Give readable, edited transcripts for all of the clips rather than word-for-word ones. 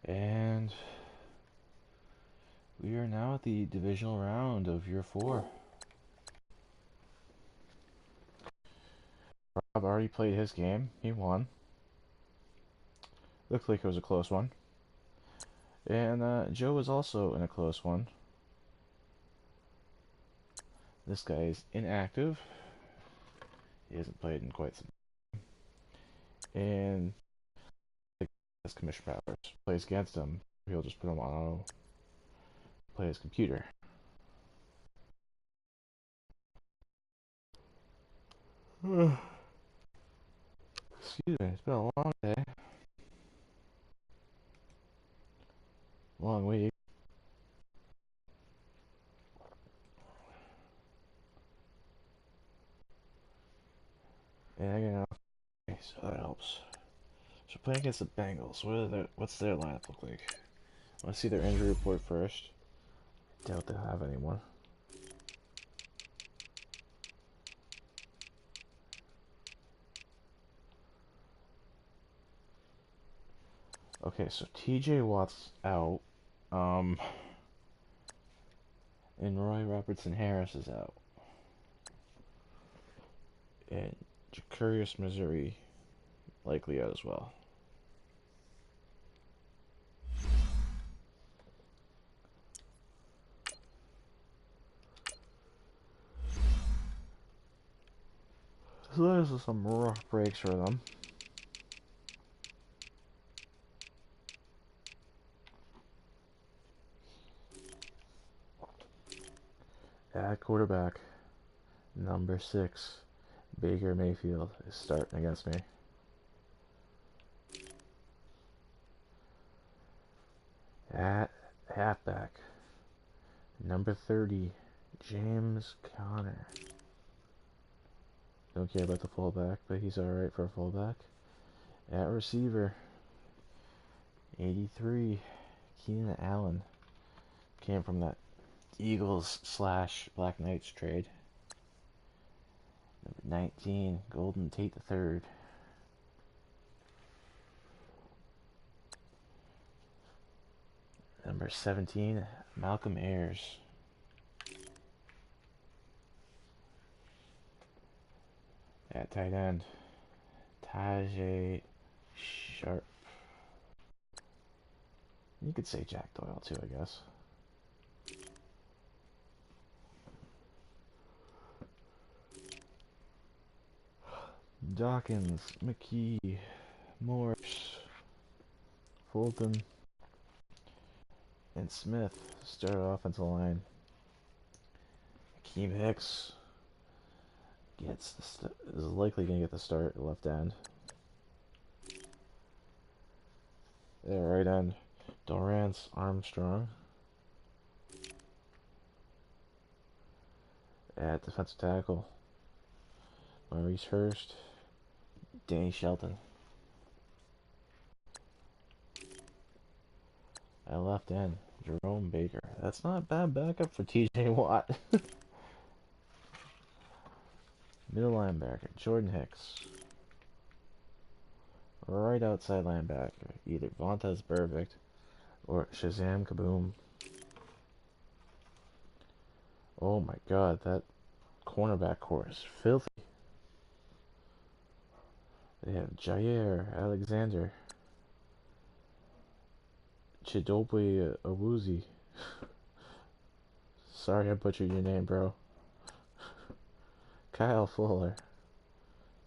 And we are now at the divisional round of year 4. Rob already played his game. He won. Looked like it was a close one. And Joe was also in a close one. This guy is inactive. He hasn't played in quite some time. And has commission powers. Plays against him. He'll just put him on auto. Play his computer. Excuse me, it's been a long day. Long week. And you know, so that helps. So playing against the Bengals, what's their lineup look like? I want to see their injury report first. Doubt they'll have anyone. Okay, so TJ Watt's out. And Roy Robertson Harris is out. And Jacarius Missouri likely out as well. So those are some rough breaks for them. At quarterback, number 6, Baker Mayfield is starting against me. At halfback, number 30, James Conner. Don't care about the fullback, but he's alright for a fullback. At receiver, 83, Keenan Allen. Came from that Eagles / Black Knights trade. Number 19, Golden Tate III. Number 17, Malcolm Ayers. At tight end, Tajay Sharp. You could say Jack Doyle too, I guess. Dawkins, McKee, Morse, Fulton, and Smith start offensive line. Akeem Hicks is likely going to get the start at left end. At right end, Dorrance Armstrong. At defensive tackle, Maurice Hurst, Danny Shelton. At left end, Jerome Baker. That's not a bad backup for TJ Watt. Middle linebacker, Jordan Hicks. Right outside linebacker, either Vontaze Burfict or Shazam Kaboom. Oh my god, that cornerback core is filthy. They have Jair Alexander, Chidobe Awuzie. Sorry I butchered your name, bro. Kyle Fuller,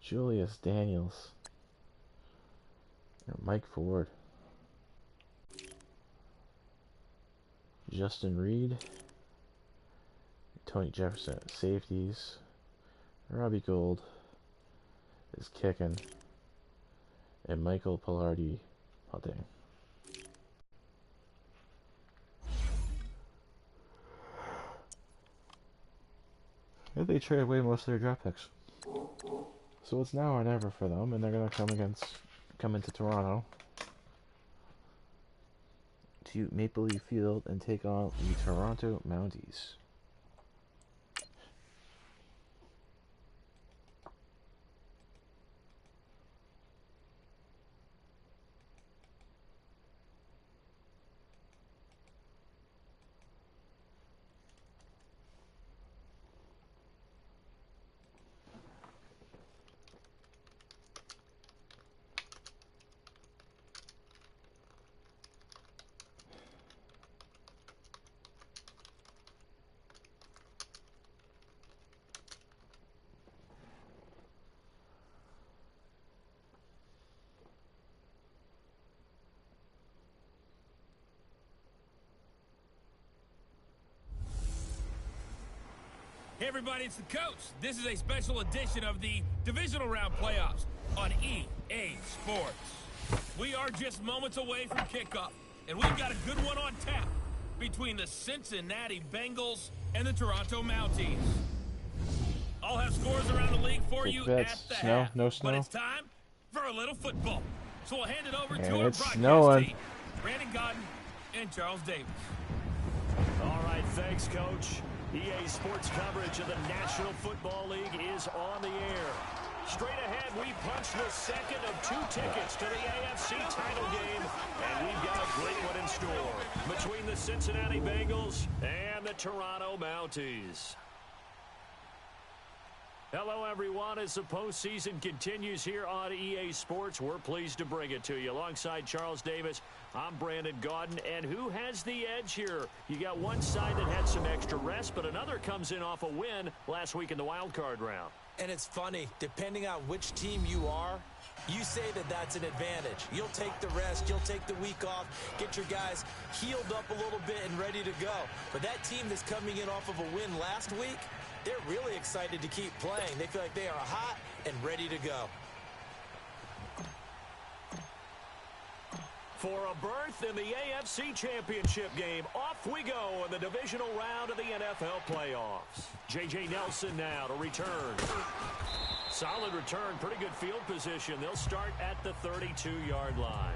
Julius Daniels, and Mike Ford. Justin Reed, Tony Jefferson at safeties. Robbie Gould is kicking. And Michael Pilardi punting. They traded away most of their draft picks. So it's now or never for them, and they're gonna come into Toronto to Maple Leaf Field and take on the Toronto Mounties. everybody, it's the coach. This is a special edition of the Divisional Round playoffs on EA Sports. We are just moments away from kickoff, and we've got a good one on tap between the Cincinnati Bengals and the Toronto Mounties. I'll have scores around the league for you at the half. No snow. But it's time for a little football. So we'll hand it over to our broadcast team, Brandon Godden and Charles Davis. All right, thanks, Coach. EA Sports coverage of the National Football League is on the air. Straight ahead, we punch the second of 2 tickets to the AFC title game, and we've got a great one in store between the Cincinnati Bengals and the Toronto Mounties. Hello, everyone. As the postseason continues here on EA Sports, we're pleased to bring it to you. Alongside Charles Davis, I'm Brandon Godden. And who has the edge here? You got one side that had some extra rest, but another comes in off a win last week in the wild card round. And it's funny, depending on which team you are, you say that that's an advantage. You'll take the rest, you'll take the week off, get your guys healed up a little bit and ready to go. But that team that's coming in off of a win last week, they're really excited to keep playing. They feel like they are hot and ready to go. For a berth in the AFC Championship game, off we go in the divisional round of the NFL playoffs. J.J. Nelson now to return. Solid return, pretty good field position. They'll start at the 32-yard line.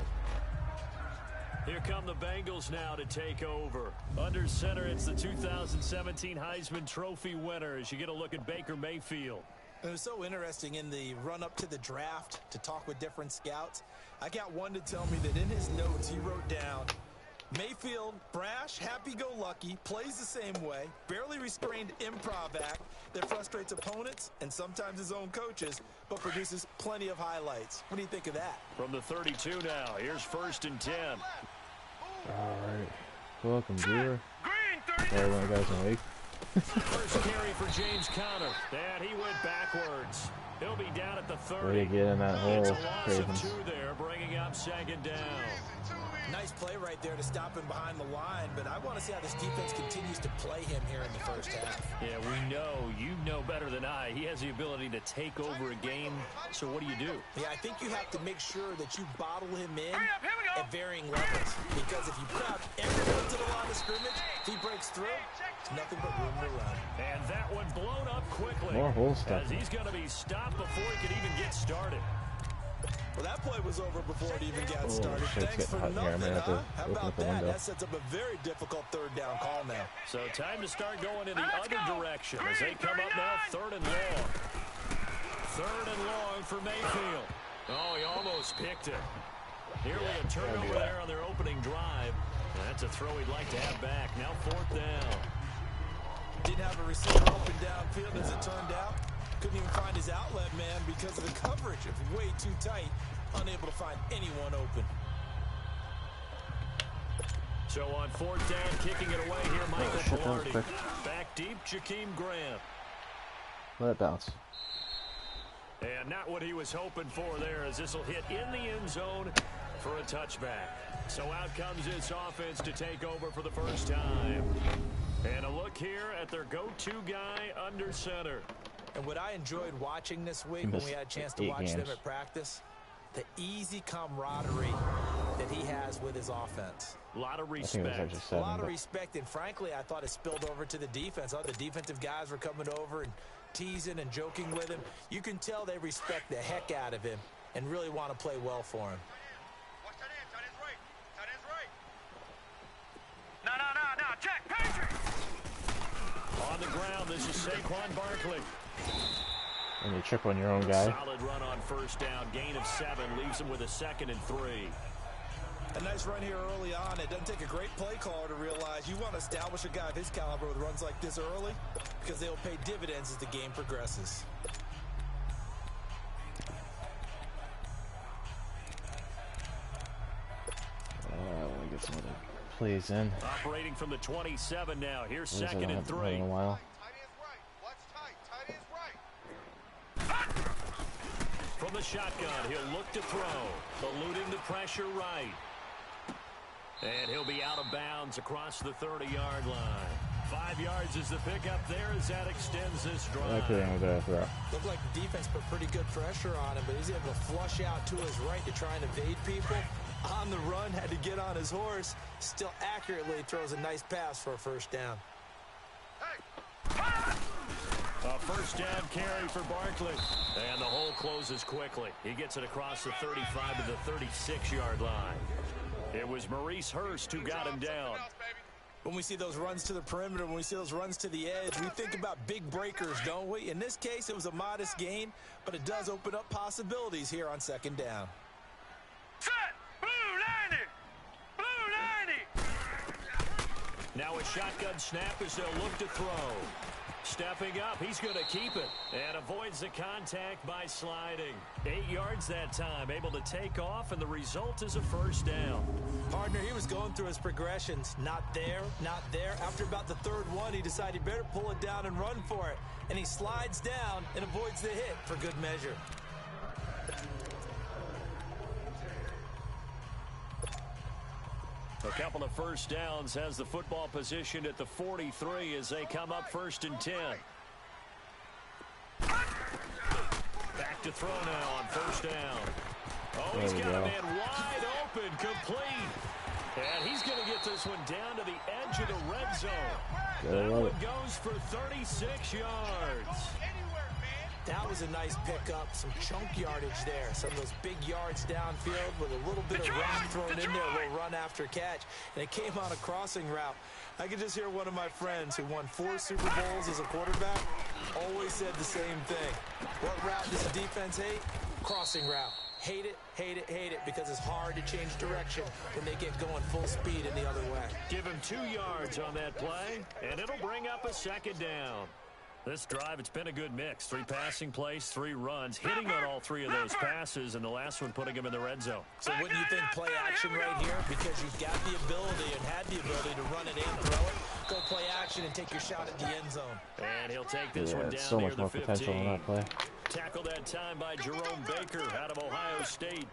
Here come the Bengals now to take over. Under center, it's the 2017 Heisman Trophy winner as you get a look at Baker Mayfield. It was so interesting in the run-up to the draft to talk with different scouts. I got one to tell me that in his notes he wrote down, Mayfield, brash, happy-go-lucky, plays the same way, barely restrained improv act that frustrates opponents and sometimes his own coaches, but produces plenty of highlights. What do you think of that? From the 32 now, here's 1st and 10. All right. Welcome, viewer. Hey, one of the guys in the league. First carry for James Conner. And he went backwards. He'll be down at the 30. Way to get in that hole, It's a loss Ravens. of 2 there, bringing up 2nd down. Nice play right there to stop him behind the line, but I want to see how this defense continues to play him here in the first half. Yeah, we know. You know better than I. He has the ability to take over a game. So what do you do? Yeah, I think you have to make sure that you bottle him in at varying levels. Because if you crowd everyone to the line of scrimmage, if he breaks through, it's nothing but room to run. And that one blown up quickly. More hole stuff. As he's going to be stopped before he could even get started. Well, that play was over before it even got started. Shit's Thanks for getting hot in here. I'm nothing, gonna have to huh? How open about up the that? window. That sets up a very difficult 3rd down call now. So time to start going in the other direction as they come up now 3rd and long. 3rd and long for Mayfield. Oh, he almost picked it. Nearly a turnover there on their opening drive. That's a throw he'd like to have back. Now 4th down. Didn't have a receiver open downfield as it turned out. Couldn't even find his outlet man because of the coverage. It was way too tight. Unable to find anyone open. So on 4th down, kicking it away here, Michael Pilardi. quick. Back deep, Jakeem Grant. Let it bounce. And not what he was hoping for there, as this will hit in the end zone for a touchback. So out comes this offense to take over for the first time. And a look here at their go-to guy under center. And what I enjoyed watching this week when we had a chance to watch them at practice, the easy camaraderie that he has with his offense. A lot of I think it was respect. actually 7. A lot of respect, and frankly, I thought it spilled over to the defense. Oh, the defensive guys were coming over and teasing and joking with him. You can tell they respect the heck out of him and really want to play well for him. Watch that end, tight end's right. Tight end's right. No, check, Patriots! On the ground, this is Saquon Barkley. And you trip on your own guy. Solid run on 1st down. Gain of 7 leaves him with a 2nd and 3. A nice run here early on. It doesn't take a great play caller to realize you want to establish a guy of his caliber with runs like this early because they'll pay dividends as the game progresses. Let me get some other plays in. Operating from the 27 now. Here's Plays I 2nd and haven't 3. run in a while. Tight end's right. Watch tight. Tight end's right. From the shotgun, he'll look to throw. Eluding the pressure right. And he'll be out of bounds across the 30-yard line. 5 yards is the pickup there as that extends this drive. That could have been a better throw. Looked like the defense put pretty good pressure on him, but he's able to flush out to his right to try and evade people. On the run, had to get on his horse. Still accurately throws a nice pass for a first down. A first down carry for Barkley. And the hole closes quickly. He gets it across the 35 to the 36-yard line. It was Maurice Hurst who got him down. When we see those runs to the perimeter, when we see those runs to the edge, we think about big breakers, don't we? In this case, it was a modest gain, but it does open up possibilities here on second down. Set! Blue 90! Blue 90! Now a shotgun snap as they'll look to throw. Stepping up, he's going to keep it and avoids the contact by sliding. 8 yards that time, able to take off, and the result is a first down. Partner, he was going through his progressions. Not there, not there. After about the third one, he decided he better pull it down and run for it. And he slides down and avoids the hit for good measure. A couple of first downs has the football positioned at the 43 as they come up 1st and 10. Back to throw now on first down. Oh, he's got a man wide open, complete. And he's going to get this one down to the edge of the red zone. That one goes for 36 yards. That was a nice pickup, some chunk yardage there. Some of those big yards downfield with a little bit of rock thrown in there, a little run after catch. And it came on a crossing route. I could just hear one of my friends who won 4 Super Bowls as a quarterback always said the same thing. What route does the defense hate? Crossing route. Hate it, hate it, hate it, because it's hard to change direction when they get going full speed in the other way. Give him 2 yards on that play, and it'll bring up a second down. This drive, it's been a good mix. 3 passing plays, 3 runs, hitting on all 3 of those passes, and the last one putting him in the red zone. So wouldn't you think play action right here? Because you've got the ability and had the ability to run it and throw it. Go play action and take your shot at the end zone. And he'll take this one down so near much more the 15. potential in that play. Tackled that time by Jerome Baker out of Ohio State.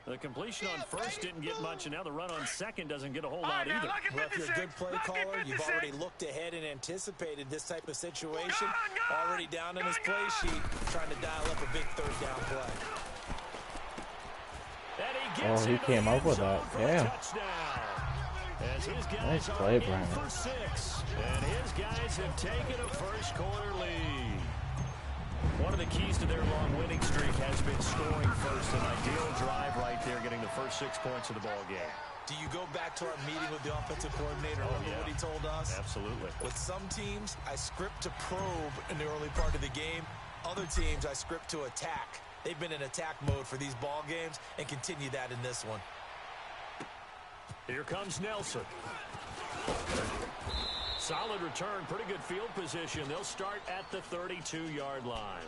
The completion on first didn't get much, and now the run on second doesn't get a whole lot either. Well, if you're a good play caller, you've already looked ahead and anticipated this type of situation. Already down in his play sheet, trying to dial up a big third down play. And he came up with that. Damn. Nice play, Brian. For 6, and his guys have taken a first quarter lead. One of the keys to their long winning streak has been scoring first. An ideal drive right there, getting the first 6 points of the ball game. Do you go back to our meeting with the offensive coordinator? Remember what he told us? Absolutely. With some teams, I script to probe in the early part of the game. Other teams, I script to attack. They've been in attack mode for these ball games and continue that in this one. Here comes Nelson. Solid return, pretty good field position. They'll start at the 32-yard line.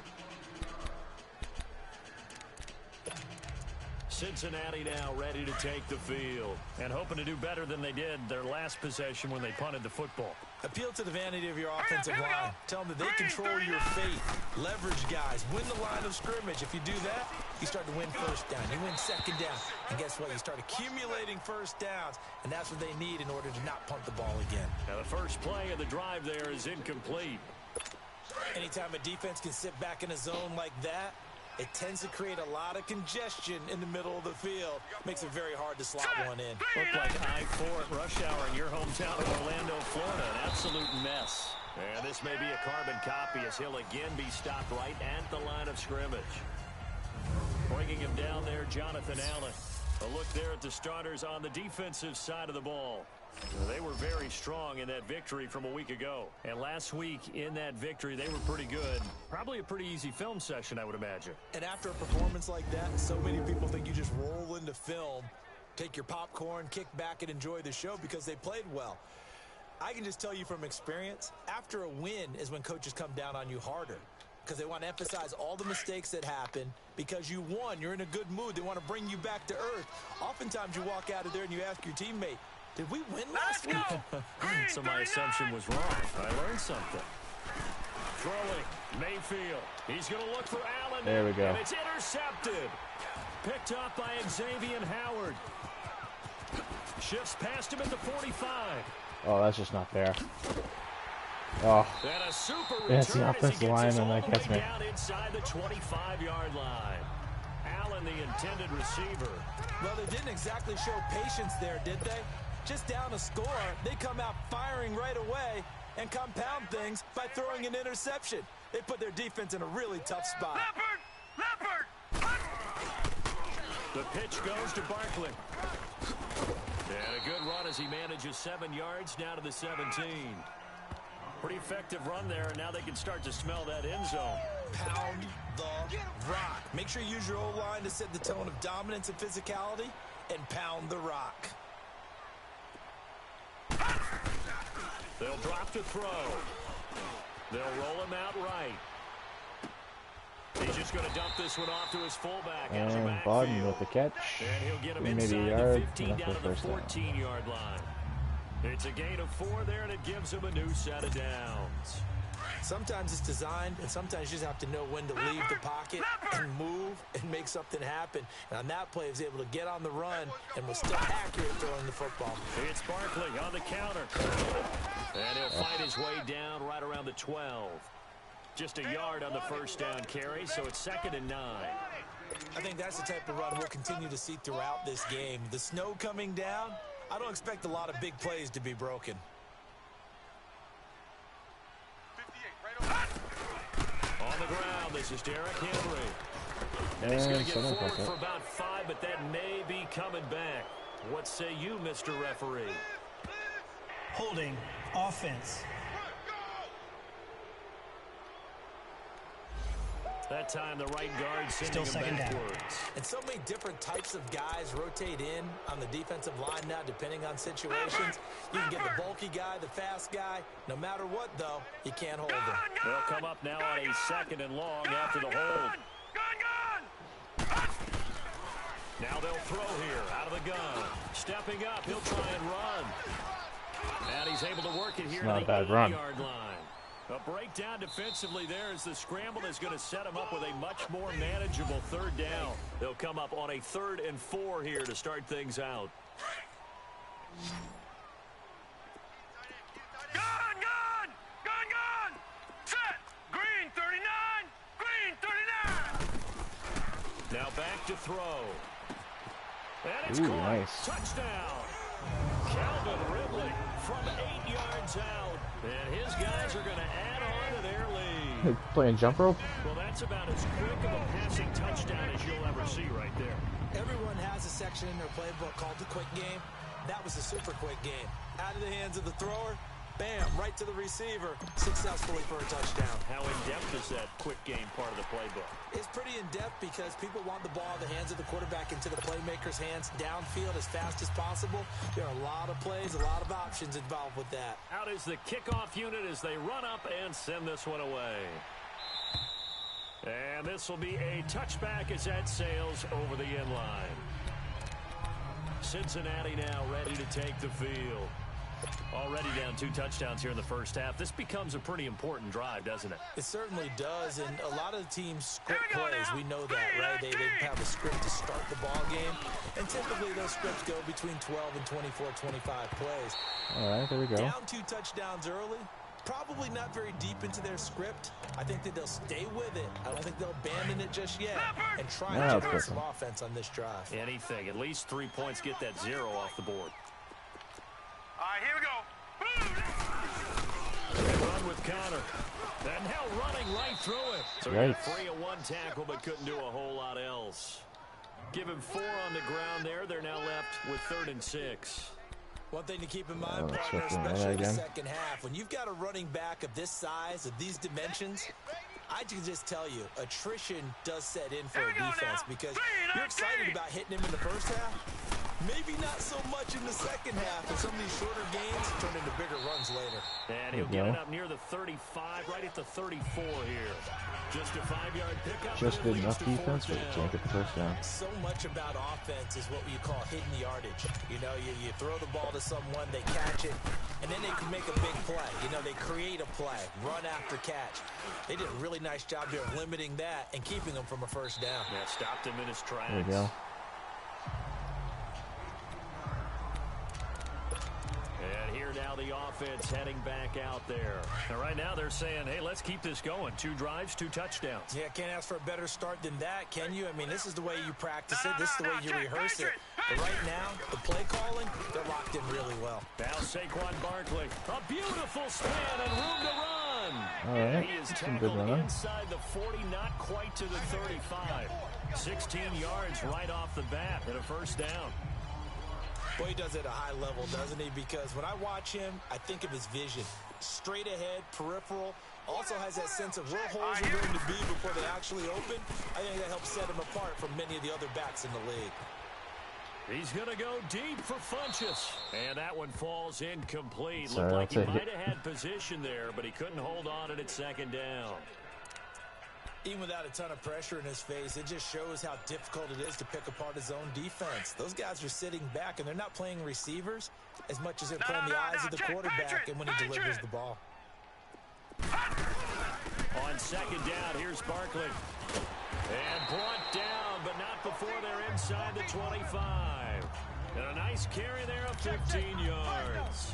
Cincinnati now ready to take the field and hoping to do better than they did their last possession when they punted the football. Appeal to the vanity of your offensive line. Tell them that they control your fate. Leverage guys. Win the line of scrimmage. If you do that, you start to win first down. You win second down. And guess what? You start accumulating first downs, and that's what they need in order to not punt the ball again. Now the first play of the drive there is incomplete. Anytime a defense can sit back in a zone like that, it tends to create a lot of congestion in the middle of the field. Makes it very hard to slot one in. Looked like I-4 at rush hour in your hometown of Orlando, Florida. An absolute mess. And this may be a carbon copy as he'll again be stopped right at the line of scrimmage. Bringing him down there, Jonathan Allen. A look there at the starters on the defensive side of the ball. They were very strong in that victory from a week ago. And last week in that victory, they were pretty good. Probably a pretty easy film session, I would imagine. And after a performance like that, so many people think you just roll into film, take your popcorn, kick back, and enjoy the show because they played well. I can just tell you from experience, after a win is when coaches come down on you harder because they want to emphasize all the mistakes that happen. Because you won, you're in a good mood. They want to bring you back to earth. Oftentimes you walk out of there and you ask your teammate, did we win last week? So my assumption was wrong. I learned something. Throwing, Mayfield. He's going to look for Allen. There we go. And it's intercepted. Picked up by Xavier Howard. Shifts past him at the 45. Oh, that's just not fair. Oh, And a super yeah, it's the return as he offensive gets us lineman all that the gets way me. down inside the 25-yard line. Allen, the intended receiver. Well, they didn't exactly show patience there, did they? Just down a score, they come out firing right away and compound things by throwing an interception. They put their defense in a really tough spot. The pitch goes to Barkley. And a good run as he manages 7 yards now to the 17. Pretty effective run there, and now they can start to smell that end zone. Pound the rock. Make sure you use your O-line to set the tone of dominance and physicality, and pound the rock. They'll drop to throw. They'll roll him out right. He's just going to dump this one off to his fullback. And Bogdan with the catch. And he'll get him Maybe inside a the yard, 15 enough down for to the first down. 14-yard line. It's a gain of 4 there, and it gives him a new set of downs. Sometimes it's designed, and sometimes you just have to know when to leave the pocket and move and make something happen. And on that play, he was able to get on the run and was still accurate throwing the football. It's Barkley on the counter. And he'll fight his way down right around the 12. Just a yard on the first down carry, so it's 2nd and 9. I think that's the type of run we'll continue to see throughout this game. The snow coming down, I don't expect a lot of big plays to be broken. 58, right On the ground, this is Derrick Henry. And And he's going to get someone forward caught for it. about 5, but that may be coming back. What say you, Mr. Referee? Holding offense. That time the right guard sending Still him second down. backwards. And so many different types of guys rotate in on the defensive line now, depending on situations. You can get the bulky guy, the fast guy. No matter what, though, you can't hold them. They'll come up now on a 2nd and long after the hold. Now they'll throw here out of the gun. Stepping up, he'll try and run. And he's able to work it here not to a bad the run. 8-yard line. A breakdown defensively there as the scramble is going to set him up with a much more manageable 3rd down. They'll come up on a 3rd and 4 here to start things out. Gun! Set! Green 39! Green 39! Now back to throw. And it's Ooh, caught. nice. Touchdown. Calvin Ridley from 8 yards out. And his guys are going to add on to their lead. Playing jump rope? Well, that's about as quick of a passing touchdown as you'll ever see right there. Everyone has a section in their playbook called the quick game. That was a super quick game. Out of the hands of the thrower, bam, right to the receiver, successfully for a touchdown. How in-depth is that quick game part of the playbook? It's pretty in-depth because people want the ball in the hands of the quarterback into the playmaker's hands downfield as fast as possible. There are a lot of plays, a lot of options involved with that. Out is the kickoff unit as they run up and send this one away. And this will be a touchback as that sails over the end line. Cincinnati now ready to take the field. Already down 2 touchdowns here in the first half. This becomes a pretty important drive, doesn't it? It certainly does, and a lot of the teams script plays. We know that, right? They have a script to start the ball game, and typically those scripts go between 12 and 24, 25 plays. All right, there we go. Down 2 touchdowns early, probably not very deep into their script. I think that they'll stay with it. I don't think they'll abandon it just yet and try Yeah, and that's generate some different. offense on this drive. Anything. At least 3 points. Get that 0 off the board. All right, here we go. Run with Connor. And now running right through it. So he got Yikes. free of 1 tackle but couldn't do a whole lot else. Give him 4 on the ground there. They're now left with 3rd and 6. One thing to keep in mind, let's partner, check that especially in the again. second half, when you've got a running back of this size, of these dimensions, I can just tell you, attrition does set in for a defense because you're excited about hitting him in the first half. Maybe not so much in the second half, and some of these shorter gains turn into bigger runs later. And he'll There get you it go. up near the 35, right at the 34 here. Just a 5-yard pickup. Just and it did enough leads to defense, but 4th can't get the first down. So much about offense is what you call hidden yardage. You know, you throw the ball to someone, they catch it, and then they can make a big play. You know, they create a play, run after catch. They did a really nice job there of limiting that and keeping them from a first down. Yeah, stopped him in his tracks. There we go. And here now now the offense heading back out there. And right now they're saying, hey, let's keep this going. 2 drives, 2 touchdowns. Yeah, can't ask for a better start than that, can you? I mean, this is the way you practice it. This is the way you rehearse it. But right now, the play calling, they're locked in really well. Now Saquon Barkley. A beautiful span and room to run. All right, He is some good tackled running. inside the 40, not quite to the 35. 16 yards right off the bat and a first down. Boy, he does it at a high level, doesn't he? Because when I watch him, I think of his vision. Straight ahead, peripheral. Also has that sense of where holes are going to be before they actually open. I think that helps set him apart from many of the other backs in the league. He's going to go deep for Funchess. And that one falls incomplete. Sorry, Looked like I'll he take might have had position there, but he couldn't hold on at second down. Even without a ton of pressure in his face, it just shows how difficult it is to pick apart his own defense. Those guys are sitting back, and they're not playing receivers as much as they're playing the eyes of the quarterback and when he delivers the ball. On second down, here's Barkley. And brought down, but not before they're inside the 25. And a nice carry there of 15 yards.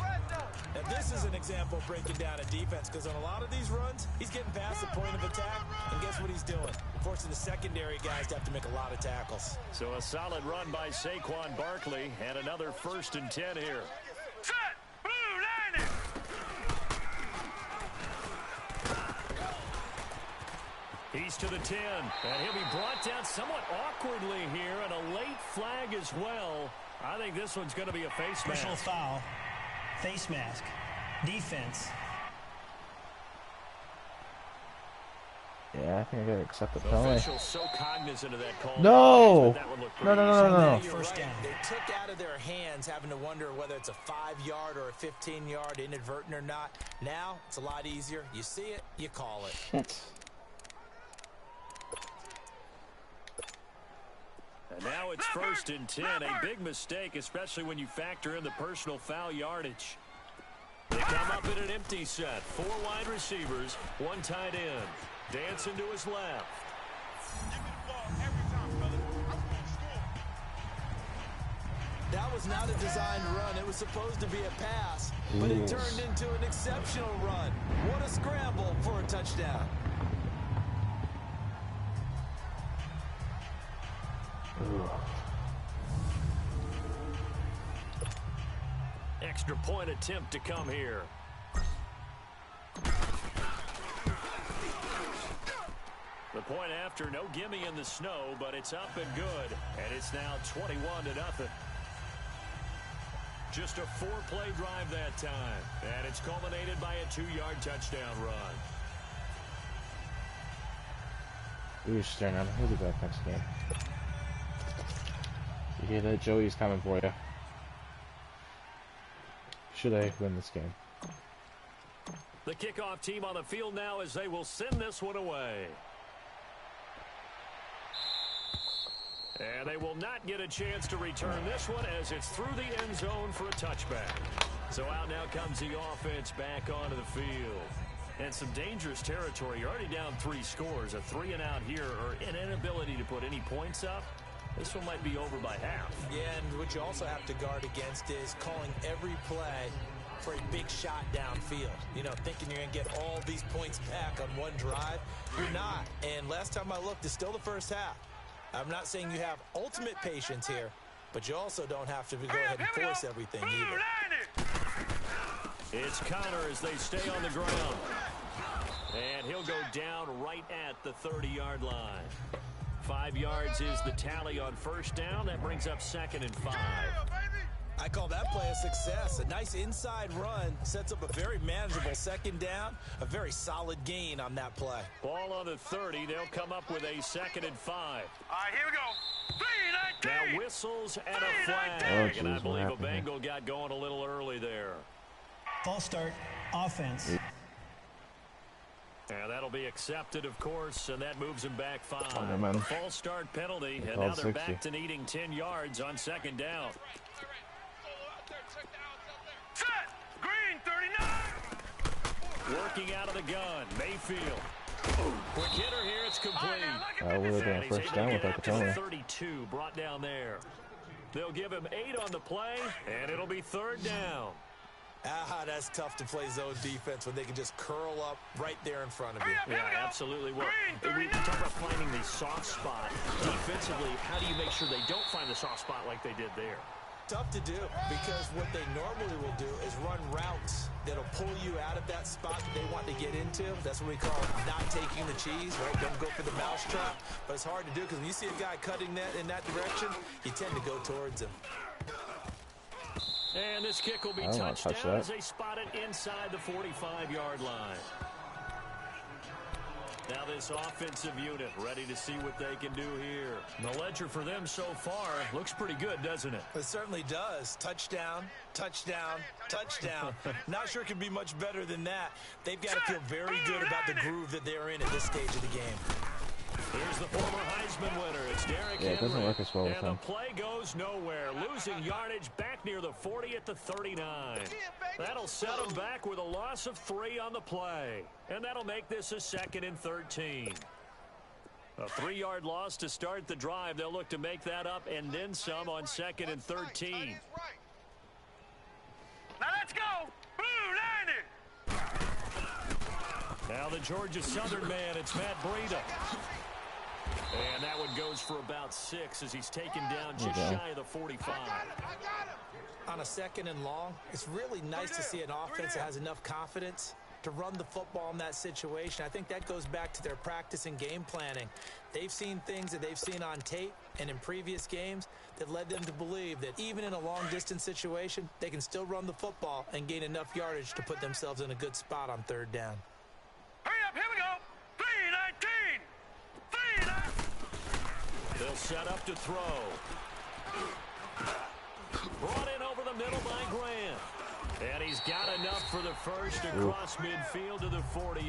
And this is an example of breaking down a defense, because on a lot of these runs, he's getting past the point of attack, and guess what he's doing? Forcing the secondary guys to have to make a lot of tackles. So a solid run by Saquon Barkley, and another 1st and 10 here. Set! Blue line it! He's to the 10, and he'll be brought down somewhat awkwardly here, and a late flag as well. I think this one's going to be a face Personal mask. foul. Face mask. Defense. Yeah, I think I gotta accept the The penalty. official's so cognizant of that call. No! That one looked No, pretty no, easy. no, no, no. You're First right. down. They took out of their hands having to wonder whether it's a 5-yard or a 15-yard inadvertent or not. Now, it's a lot easier. You see it, you call it. Shit. And now it's 1st and 10. A big mistake, especially when you factor in the personal foul yardage. They come up in an empty set. 4 wide receivers, 1 tight end. Dancing to his left. Give me the ball every time, brother. I'm going to score. That was not a designed run. It was supposed to be a pass, but it Yes. turned into an exceptional run. What a scramble for a touchdown. Extra point attempt to come here. The point after, no gimme in the snow, but it's up and good. And it's now 21-0. Just a 4-play drive that time. And it's culminated by a 2-yard touchdown run. You're staring at him. He'll be back next game. You hear that? Joey's coming for you. Should I win this game? The kickoff team on the field now as they will send this one away. And they will not get a chance to return this one as it's through the end zone for a touchback. So out now comes the offense back onto the field. And some dangerous territory. You're already down 3 scores. A 3-and-out here or an inability to put any points up. This one might be over by half. Yeah, and what you also have to guard against is calling every play for a big shot downfield. You know, thinking you're going to get all these points back on one drive. You're not. And last time I looked, it's still the first half. I'm not saying you have ultimate patience here, but you also don't have to go ahead and force everything either. It's Connor as they stay on the ground. And he'll go down right at the 30-yard line. 5 yards is the tally on first down. That brings up 2nd and 5. I call that play a success. A nice inside run sets up a very manageable second down. A very solid gain on that play. Ball on the 30. They'll come up with a 2nd and 5. All right, here we go. 3-19. Now whistles and a flag. Oh, geez, and I what believe a happened here? Bengal got going a little early there. False start. Offense. And that'll be accepted, of course, and that moves him back 5. Oh, never mind. False start penalty, and called now they're 60. back to needing 10 yards on 2nd down. Set! Green 39! Working out of the gun, Mayfield. Quick hitter here, it's complete. I would have been And a he's first able down to without get the out to the penalty. 32, brought down there. They'll give him 8 on the play, and it'll be 3rd down. That's tough to play zone defense when they can just curl up right there in front of you. Yeah, absolutely. Well, we talk about finding the soft spot. Defensively, how do you make sure they don't find the soft spot like they did there? Tough to do, because what they normally will do is run routes that'll pull you out of that spot that they want to get into. That's what we call not taking the cheese, right? Don't go for the mousetrap. But it's hard to do because when you see a guy cutting that in that direction, you tend to go towards him. And this kick will be touched down as they spot it inside the 45-yard line. Now this offensive unit ready to see what they can do here. The ledger for them so far looks pretty good, doesn't it? It certainly does. Touchdown, touchdown, touchdown. Not sure it can be much better than that. They've got to feel very good about the groove that they're in at this stage of the game. Here's the former Heisman winner. It's Derrick Henry. It doesn't work as well with and him. the play goes nowhere. Losing yardage back near the 40 at the 39. That'll set them back with a loss of 3 on the play. And that'll make this a 2nd and 13. A 3-yard loss to start the drive. They'll look to make that up and then some on 2nd and 13. Now let's go. Blue 90. Now the Georgia Southern man, it's Matt Breida. And that one goes for about 6 as he's taken down just shy of the 45. On a 2nd and long, it's really nice to see an offense that has enough confidence to run the football in that situation. I think that goes back to their practice and game planning. They've seen things that they've seen on tape and in previous games that led them to believe that even in a long-distance situation, they can still run the football and gain enough yardage to put themselves in a good spot on 3rd down. Hurry up, here we go. 319. 319. They'll set up to throw. Brought in over the middle by Grant. And he's got enough for the first across midfield to the 48.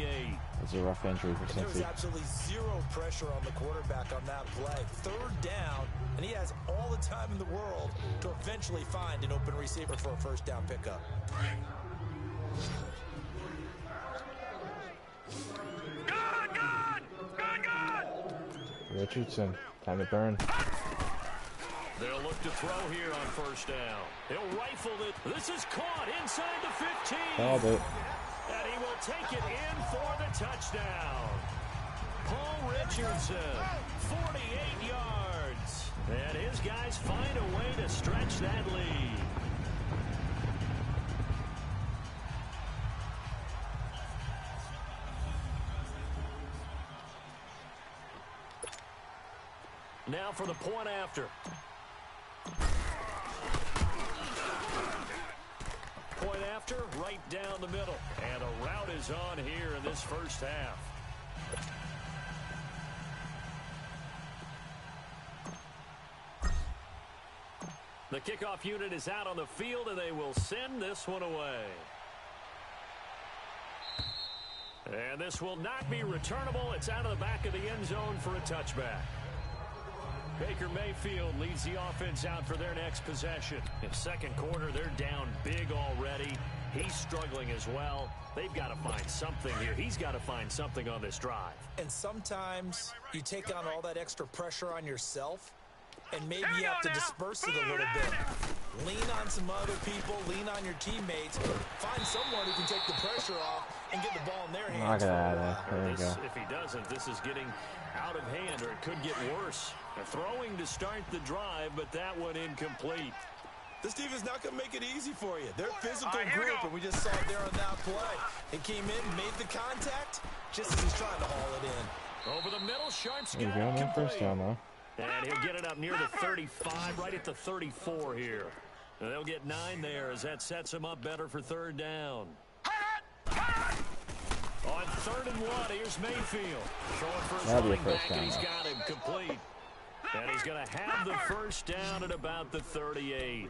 That's a rough injury for There was Cincy. absolutely zero pressure on the quarterback on that play. 3rd down, and he has all the time in the world to eventually find an open receiver for a 1st down pickup. Richardson, time to burn. They'll look to throw here on 1st down. He'll rifle it. This is caught inside the 15. Called it. And he will take it in for the touchdown. Paul Richardson, 48 yards. And his guys find a way to stretch that lead. Now for the point after. Point after, right down the middle. And a route is on here in this 1st half. The kickoff unit is out on the field, and they will send this one away. And this will not be returnable. It's out of the back of the end zone for a touchback. Baker Mayfield leads the offense out for their next possession. In 2nd quarter, they're down big already. He's struggling as well. They've got to find something here. He's got to find something on this drive. And sometimes you take on all that extra pressure on yourself, and maybe you have to disperse it a little bit. Lean on some other people, lean on your teammates, find someone who can take the pressure off and get the ball in their hands. Knock it out of there. There you go. If he doesn't, this is getting out of hand, or it could get worse. Throwing to start the drive, but that one incomplete. This defense not going to make it easy for you. They're a physical group, and we just saw it there on that play. They came in, made the contact, just as he's trying to haul it in. Over the middle, Sharp's There you got go. it No complete. 1st down, though. And he'll get it up near the 35, right at the 34 here. And they'll get 9 there as that sets him up better for 3rd down. On 3rd and 1, here's Mayfield. Throwing for his That'll be a running first back, and down, he's though. got him complete. And he's going to have the 1st down at about the 38.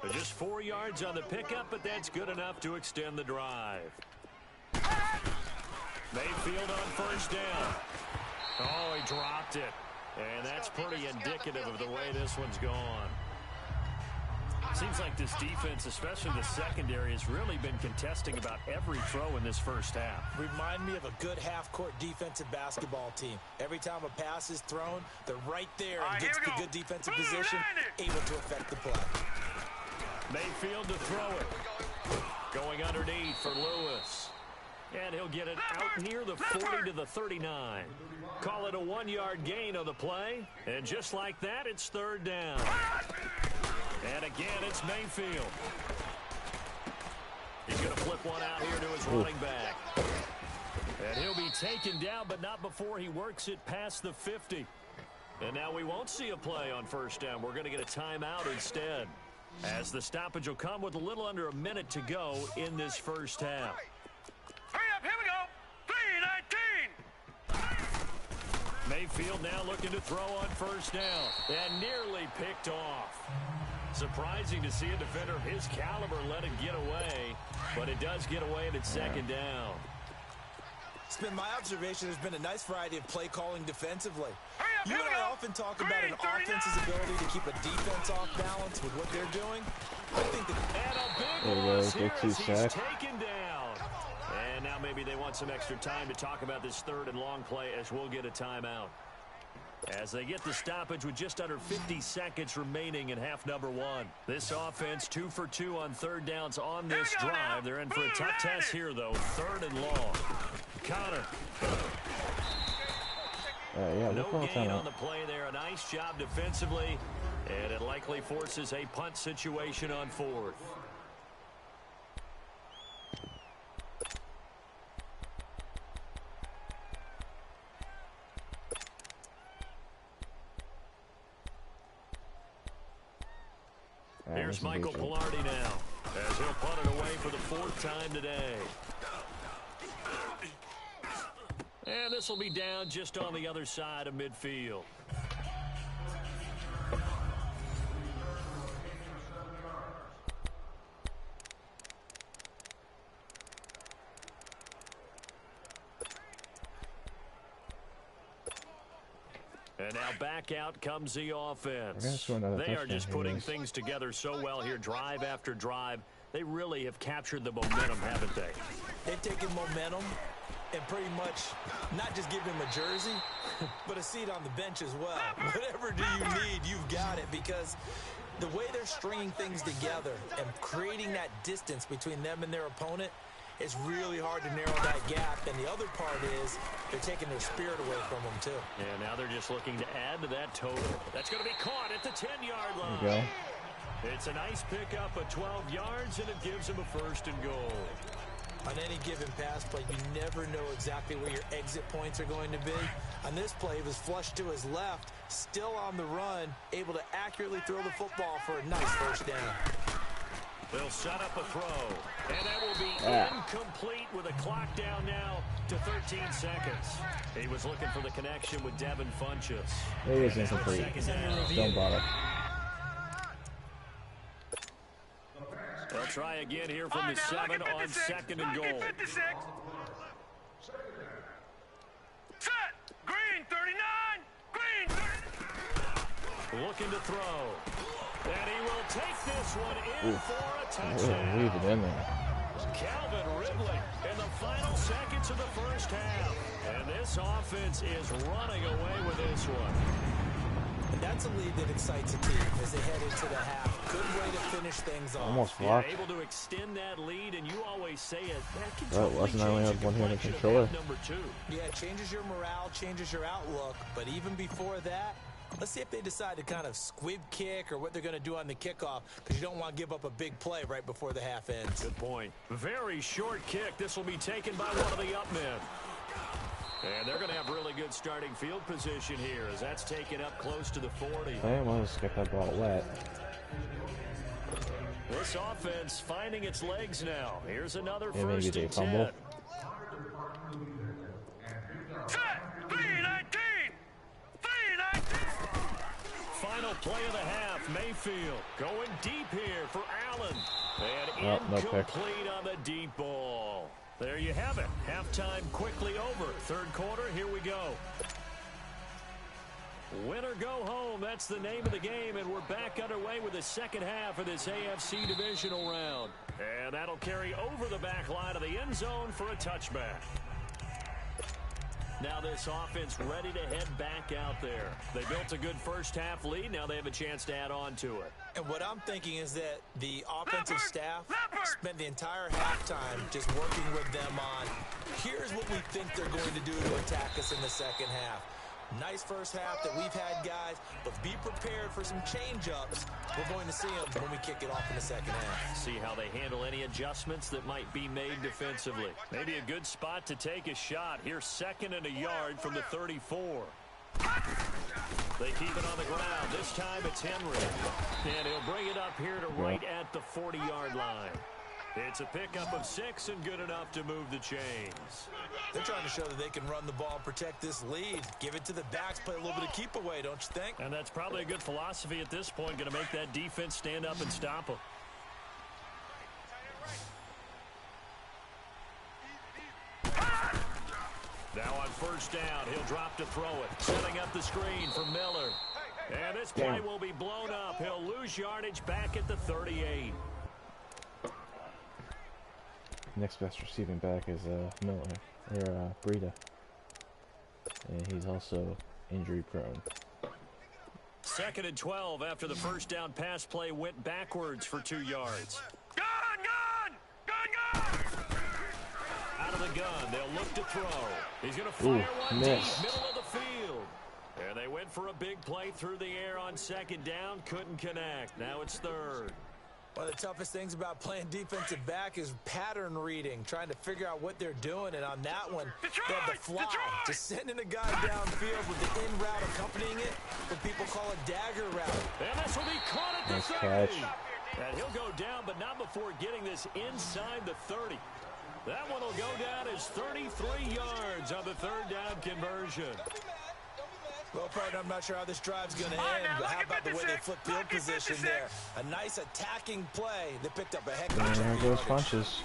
But just 4 yards on the pickup, but that's good enough to extend the drive. Mayfield on 1st down. Oh, he dropped it. And that's pretty indicative of the way this one's gone. Seems like this defense, especially the secondary, has really been contesting about every throw in this 1st half. Remind me of a good half-court defensive basketball team. Every time a pass is thrown, they're right there and gets the good defensive position, able to affect the play. Mayfield to throw it. Going underneath for Lewis. And he'll get it out near the 40 to the 39. Call it a 1-yard gain on the play. And just like that, it's third down. And again, it's Mayfield. He's going to flip one out here to his running back. And he'll be taken down, but not before he works it past the 50. And now we won't see a play on first down. We're going to get a timeout instead, as the stoppage will come with a little under a minute to go in this first half. Hurry up, here we go. 3-19. Mayfield now looking to throw on first down, and nearly picked off. Surprising to see a defender of his caliber let it get away, but it does get away and it's second down. It's been my observation there's been a nice variety of play calling defensively. Hurry up, You here and we I go. often talk about an 3-39. offense's ability to keep a defense off balance with what they're doing. I think that And a big There we go, loss here get two as he's sacks. taken down. And now maybe they want some extra time to talk about this third and long play, as we'll get a timeout. As they get the stoppage with just under 50 seconds remaining in half number one. This offense 2 for 2 on third downs on this Here we go now. drive. They're in for a tough test here, though. Third and long. Connor. Yeah, No we'll call a gain on timeout. the play there. A nice job defensively. And it likely forces a punt situation on fourth. Here's Michael Pilardi now, as he'll punt it away for the fourth time today. And this will be down just on the other side of midfield. And now back out comes the offense. score another They are touchdown just here, putting guys. things together so well here, drive after drive. They really have captured the momentum, haven't they? they've taken momentum and pretty much not just give him a jersey, but a seat on the bench as well. Whatever do you need, you've got it, because the way they're stringing things together and creating that distance between them and their opponent, it's really hard to narrow that gap. And the other part is they're taking their spirit away from them, too. And now they're just looking to add to that total. That's going to be caught at the 10-yard line. There you go. It's a nice pickup of 12 yards, and it gives him a first and goal. On any given pass play, you never know exactly where your exit points are going to be. On this play, he was flushed to his left, still on the run, able to accurately throw the football for a nice first down. They'll set up a throw, and that will be incomplete with a clock down now to 13 seconds. He was looking for the connection with Devin Funchess. It is incomplete. Don't bother. They'll try again here from the 7 on second and goal. 56. Set. Green 39. Green 39. Looking to throw. And he will take this one in for a touchdown. Leave it in there. Calvin Ridley in the final seconds of the first half. And this offense is running away with this one. And that's a lead that excites a team as they head into the half. Good way to finish things off. Almost Yeah, blocked. able to extend that lead, and you always say it. That can Well, totally wasn't I only change have the one-handed complexion of controller? half number 2. Yeah, it changes your morale, changes your outlook. But even before that, let's see if they decide to kind of squib kick or what they're going to do on the kickoff, because you don't want to give up a big play right before the half ends. Good point. Very short kick. This will be taken by one of the up men. And they're going to have really good starting field position here, as that's taken up close to the 40. I want to get that ball wet. This offense finding its legs now. Here's another Yeah, maybe first they and fumble. 10. Set. 319. 319. Final play of the half. Mayfield going deep here for Allen. And Oh, no pick. incomplete on the deep ball. There you have it. Halftime quickly over. Third quarter, here we go. Win or go home, that's the name of the game, and we're back underway with the second half of this AFC Divisional round. And that'll carry over the back line of the end zone for a touchback. Now this offense ready to head back out there. They built a good first-half lead. Now they have a chance to add on to it. And what I'm thinking is that the offensive staff spent the entire halftime just working with them on, here's what we think they're going to do to attack us in the second half. Nice first half that we've had, guys, but be prepared for some change-ups. We're going to see them when we kick it off in the second half. See how they handle any adjustments that might be made defensively. Maybe a good spot to take a shot. Here's 2nd and a yard from the 34. They keep it on the ground. This time it's Henry. And he'll bring it up here to right at the 40-yard line. It's a pickup of 6 and good enough to move the chains. They're trying to show that they can run the ball and protect this lead. Give it to the backs, play a little bit of keep away, don't you think? And that's probably a good philosophy at this point, going to make that defense stand up and stop them. Now on first down, he'll drop to throw it. Setting up the screen for Miller. And this play will be blown up. He'll lose yardage back at the 38. Next best receiving back is Miller, or Breida. And he's also injury prone. 2nd and 12 after the first down pass play went backwards for 2 yards. Gun! Out of the gun, they'll look to throw. He's going to fire one deep, middle of the field. And they went for a big play through the air on 2nd down, couldn't connect. Now it's 3rd. One of the toughest things about playing defensive back is pattern reading, trying to figure out what they're doing. And on that one, they had the fly, just sending a guy downfield with the in route accompanying it, what people call a dagger route. And this will be caught at the 30. And he'll go down, but not before getting this inside the 30. That one will go down as 33 yards on the 3rd down conversion. Well, partner, I'm not sure how this drive's going to end, but how about the way they flip field position there? A nice attacking play. They picked up a heck of a chunk of those punches.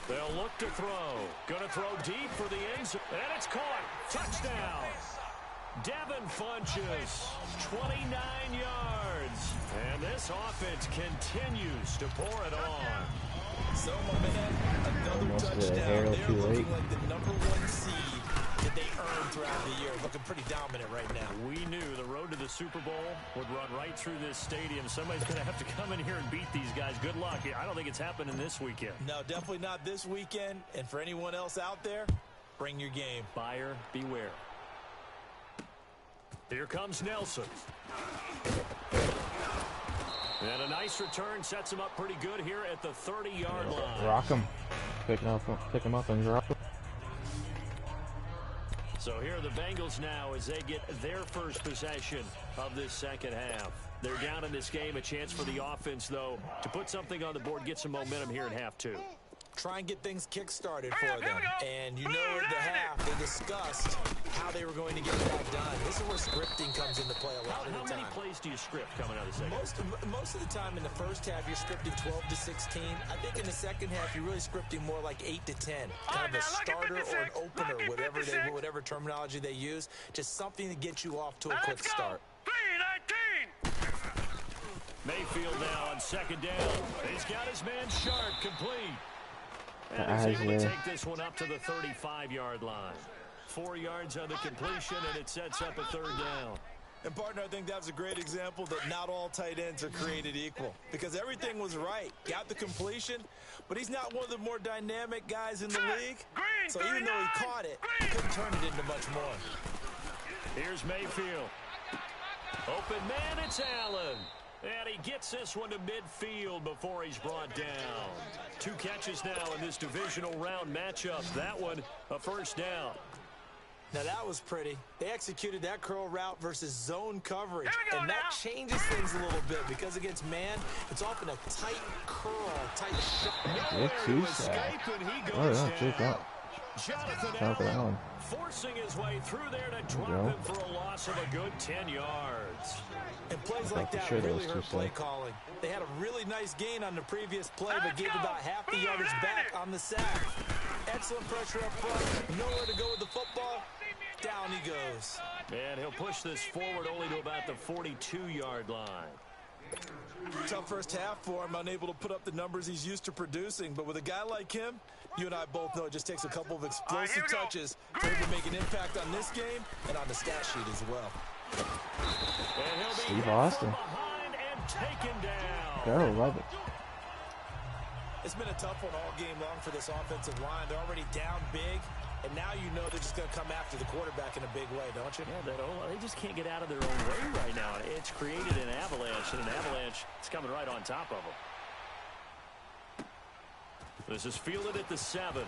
They'll look to throw. Going to throw deep for the end zone. And it's caught. Touchdown. Devin Funches, 29 yards. And this offense continues to pour it on. So, my man, another touchdown. They're looking like the #1 seed that they earned throughout the year. Looking pretty dominant right now. We knew the road to the Super Bowl would run right through this stadium. Somebody's going to have to come in here and beat these guys. Good luck. I don't think it's happening this weekend. No, definitely not this weekend. And for anyone else out there, bring your game. Buyer beware. Here comes Nelson. And a nice return sets him up pretty good here at the 30-yard line. Rock him. Pick him up and drop him. So here are the Bengals now as they get their first possession of this second half. They're down in this game. A chance for the offense, though, to put something on the board, get some momentum here in half 2. Try and get things kick-started for them. And you know at the half, they discussed how they were going to get that done. This is where scripting comes into play a lot of the time. How many plays do you script coming out of the second? Most of the time in the first half, you're scripting 12 to 16. I think in the second half, you're really scripting more like 8 to 10. Kind of a starter or an opener, whatever terminology they use. Just something to get you off to a quick start. 3-19. Mayfield now on 2nd down. He's got his man Sharp complete. And he's able to take this one up to the 35-yard line. 4 yards on the completion, and it sets up a 3rd down. And, partner, I think that's a great example that not all tight ends are created equal. Because everything was right. Got the completion, but he's not one of the more dynamic guys in the league. So even though he caught it, he couldn't turn it into much more. Here's Mayfield. Open man, it's Allen. And he gets this one to midfield before he's brought down. 2 catches now in this divisional round matchup. That one, a first down. Now that was pretty. They executed that curl route versus zone coverage. And that changes things a little bit because against man, it's often a tight curl, tight shot. Nowhere to escape, and he goes down. Jonathan Allen forcing his way through there to drop him for a loss of a good 10 yards. And plays like that really hurt play calling. They had a really nice gain on the previous play, but gave about half the yardage back on the sack. Excellent pressure up front. Nowhere to go with the football. Down he goes. And he'll push this forward only to about the 42-yard line. Tough first half for him, unable to put up the numbers he's used to producing. But with a guy like him, you and I both know it just takes a couple of explosive touches for him to make an impact on this game and on the stat sheet as well. Steve Austin. Go, love it. It's been a tough one all game long for this offensive line. They're already down big, and now you know they're just going to come after the quarterback in a big way, don't you? Yeah, they just can't get out of their own way right now. It's created an avalanche, and an avalanche is coming right on top of them. This is fielded at the 7.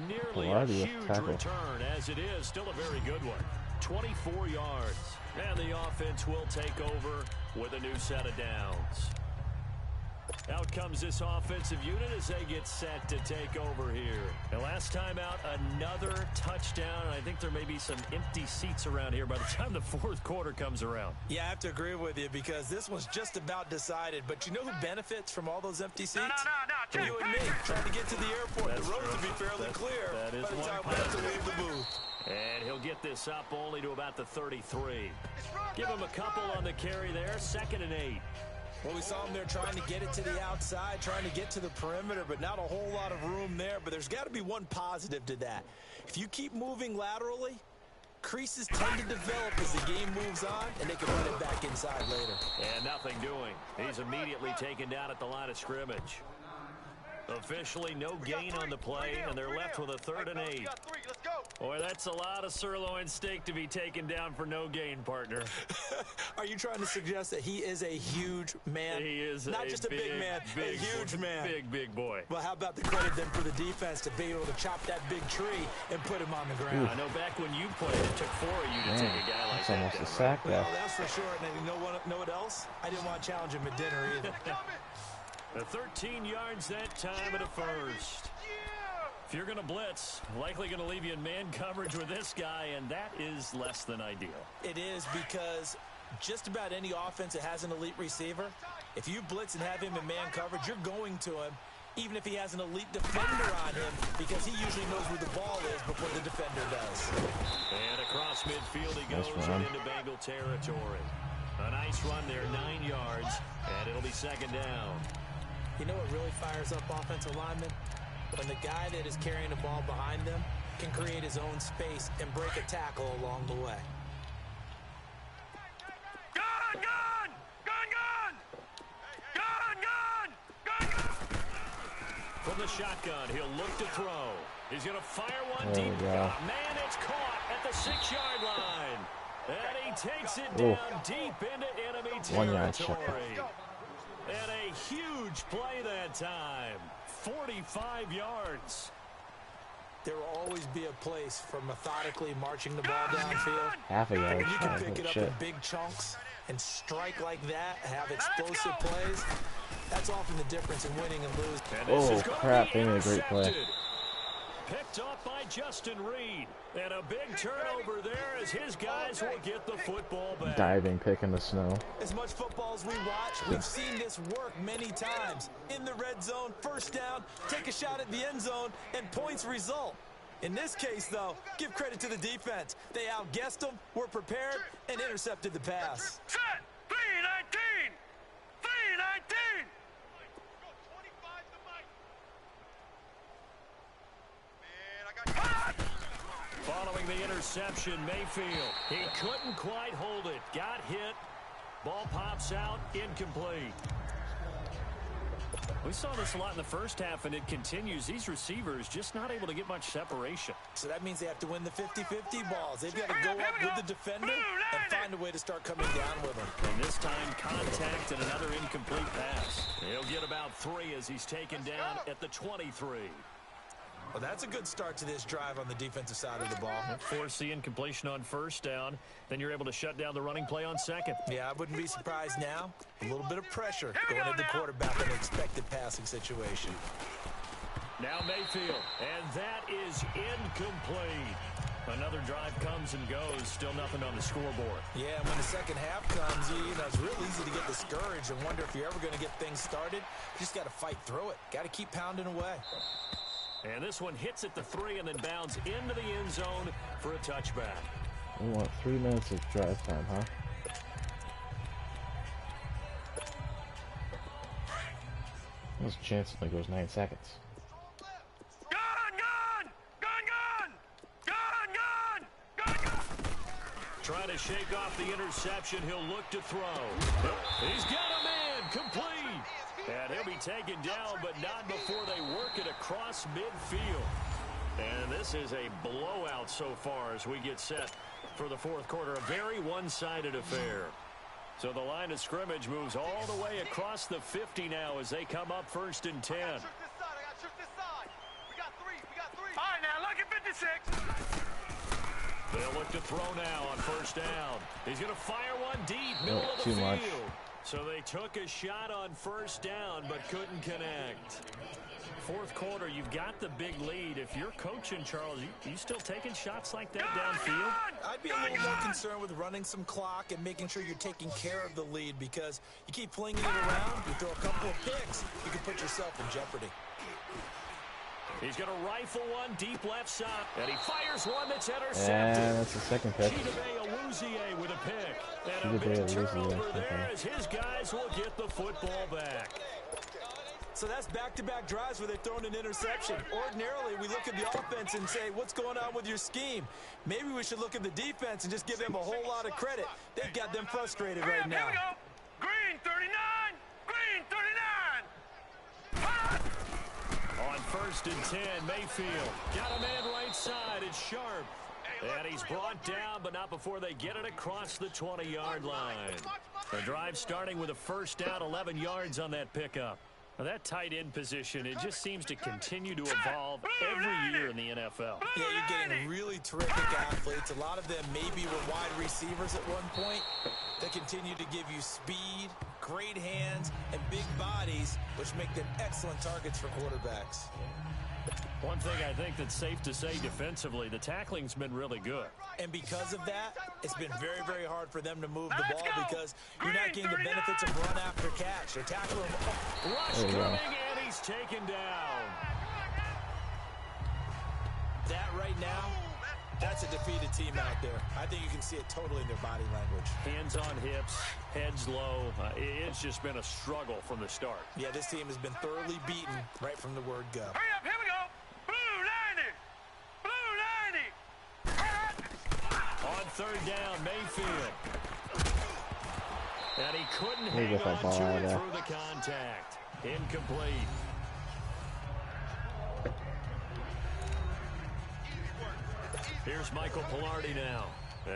Nearly a huge return, as it is still a very good one. 24 yards. And the offense will take over with a new set of downs. Out comes this offensive unit as they get set to take over here. And last time out, another touchdown. And I think there may be some empty seats around here by the time the fourth quarter comes around. Yeah, I have to agree with you because this one's just about decided. But you know who benefits from all those empty seats? No. You and me, trying to get to the airport. That's the roads true. will be fairly clear by the time we have to leave the booth. And he'll get this up only to about the 33. Give him a couple on the carry there. 2nd and 8. Well, we saw him there trying to get it to the outside, trying to get to the perimeter, but not a whole lot of room there. But there's got to be one positive to that. If you keep moving laterally, creases tend to develop as the game moves on, and they can run it back inside later. And nothing doing. He's immediately taken down at the line of scrimmage. Officially no gain on the play, and they're left with a 3rd and 8. Boy, that's a lot of sirloin steak to be taken down for no gain, partner. Are you trying to suggest that he is a huge man? He is not just a big man, a huge man. Big boy. Well, how about the credit then for the defense to be able to chop that big tree and put him on the ground? I know back when you played, it took 4 of you to take a guy like that's that. almost down, a sack right? there. Well, that's for sure. And you know what else? I didn't want to challenge him at dinner either. The 13 yards that time at a first. If you're going to blitz, likely going to leave you in man coverage with this guy, and that is less than ideal. It is because just about any offense that has an elite receiver, if you blitz and have him in man coverage, you're going to him, even if he has an elite defender on him, because he usually knows where the ball is before the defender does. And across midfield he goes and into Bengal territory. A nice run there, 9 yards, and it'll be 2nd down. You know what really fires up offensive linemen? When the guy that is carrying the ball behind them can create his own space and break a tackle along the way. From the shotgun, he'll look to throw. He's going to fire one There deep. we go. Man, it's caught at the 6-yard line. And he takes it down deep into enemy 1 yard territory. And a huge play that time. 45 yards. There will always be a place for methodically marching the ball downfield. Half a yard. When you can pick Holy it up shit. in big chunks and strike like that, have explosive plays, that's often the difference in winning and losing. And this Oh, is gonna crap. be They made a great play. intercepted. Picked off by Justin Reed. And a big turnover there as his guys will get the football back. Diving pick in the snow. As much football as we watch, we've seen this work many times. In the red zone, first down, take a shot at the end zone, and points result. In this case, though, give credit to the defense. They outguessed them, were prepared, and intercepted the pass. Set! 3-19! 3-19! Following the interception, Mayfield. He couldn't quite hold it. Got hit. Ball pops out. Incomplete. We saw this a lot in the first half, and it continues. These receivers just not able to get much separation. So that means they have to win the 50-50 balls. They've got to go up with the defender and find a way to start coming down with them. And this time, contact and another incomplete pass. He'll get about 3 as he's taken down at the 23. Well, that's a good start to this drive on the defensive side of the ball. Force the incompletion on first down. Then you're able to shut down the running play on second. Yeah, I wouldn't be surprised now. A little bit of pressure going into the quarterback in an expected passing situation. Now Mayfield, and that is incomplete. Another drive comes and goes. Still nothing on the scoreboard. Yeah, and when the second half comes, you know, it's real easy to get discouraged and wonder if you're ever going to get things started. You just got to fight through it. Got to keep pounding away. And this one hits at the 3 and then bounds into the end zone for a touchback. We want 3 minutes of drive time, huh? There's a chance it only goes 9 seconds. Trying to shake off the interception. He'll look to throw. He's got a man complete. And he'll be taken down, but not before they work it across midfield. And this is a blowout so far as we get set for the fourth quarter. A very one-sided affair. So the line of scrimmage moves all the way across the 50 now as they come up 1st and 10. I got shoot this side. We got three. All right, now, look at 56. They'll look to throw now on 1st down. He's going to fire one deep, middle of the too field. much. So they took a shot on 1st down, but couldn't connect. Fourth quarter, you've got the big lead. If you're coaching, Charles, you still taking shots like that downfield? I'd be a little more concerned with running some clock and making sure you're taking care of the lead, because you keep flinging it around, you throw a couple of picks, you can put yourself in jeopardy. He's going to rifle one deep left side, and he fires one that's intercepted. And that's the second pick. Chidobe with a pick. And a big turnover there as his guys will get the football back. So that's back-to-back drives where they're throwing an interception. Ordinarily, we look at the offense and say, what's going on with your scheme? Maybe we should look at the defense and just give them a whole lot of credit. They've got them frustrated right now. Here we go. Green 39. Green 39. On 1st and 10, Mayfield got a man right side. It's Sharp. And he's brought down, but not before they get it across the 20-yard line. The drive starting with a 1st down, 11 yards on that pickup. Now that tight end position, it just seems to continue to evolve every year in the NFL. Yeah, you're getting really terrific athletes. A lot of them maybe were wide receivers at one point. They continue to give you speed, great hands, and big bodies, which make them excellent targets for quarterbacks. One thing I think that's safe to say defensively, the tackling's been really good. And because of that, it's been very, very hard for them to move the ball because you're not getting the benefits of run after catch. They're tackling him. Rush coming, and he's taken down. That right now, that's a defeated team out there. I think you can see it totally in their body language. Hands on hips, heads low. It's just been a struggle from the start. Yeah, this team has been thoroughly beaten right from the word go. Hurry up, here we go. Blue 90. On 3rd down, Mayfield. And he couldn't Maybe hang if I on ball to out it of there. through the contact. Incomplete. Here's Michael Pilardi now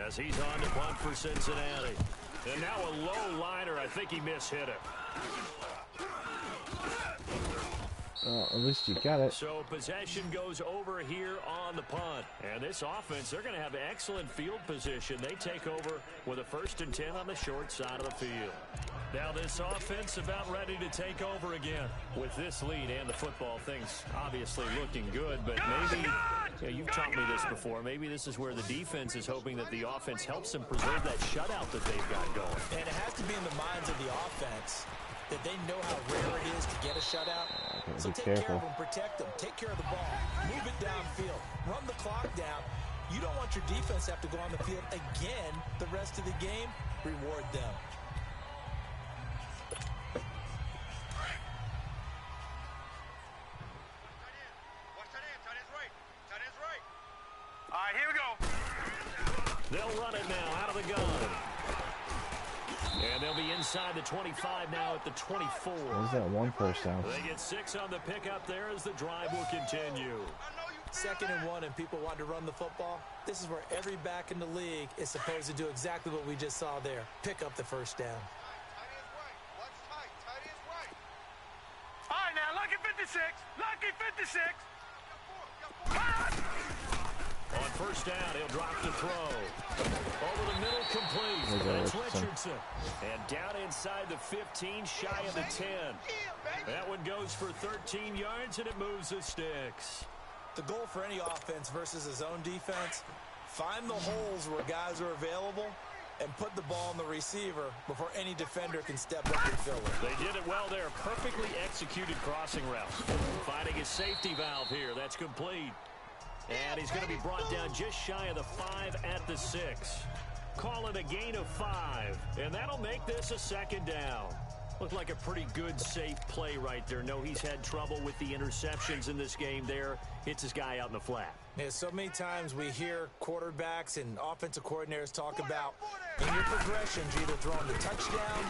as he's on to punt for Cincinnati. And now a low liner. I think he mishit it. Well, at least you got it. So possession goes over here on the punt. And this offense, they're going to have excellent field position. They take over with a 1st and 10 on the short side of the field. Now this offense about ready to take over again. With this lead and the football, things obviously looking good, but maybe, you've taught me this before, maybe this is where the defense is hoping that the offense helps them preserve that shutout that they've got going. And it has to be in the minds of the offense that they know how rare it is to get a shutout. So take care of them, protect them, take care of the ball, move it downfield, run the clock down. You don't want your defense to have to go on the field again the rest of the game. Reward them. All right, here we go. They'll run it now out of the gun. And they'll be inside the 25 now at the 24. What is that 1 first down? They get 6 on the pickup there as the drive will continue. 2nd and 1 and people want to run the football. This is where every back in the league is supposed to do exactly what we just saw there. Pick up the 1st down. All right, now, lucky 56. Lucky 56. On 1st down, he'll drop the throw. Over the middle, complete. That's Richardson. And down inside the 15, shy of the 10. That one goes for 13 yards, and it moves the sticks. The goal for any offense versus his own defense, find the holes where guys are available and put the ball on the receiver before any defender can step up and fill it. They did it well there. Perfectly executed crossing route. Finding a safety valve here. That's complete. And he's going to be brought down just shy of the 5 at the 6. Call it a gain of 5. And that'll make this a second down. Looked like a pretty good, safe play right there. No, he's had trouble with the interceptions in this game there. Hits his guy out in the flat. Yeah, so many times we hear quarterbacks and offensive coordinators talk about in your progressions, you're either throwing the touchdown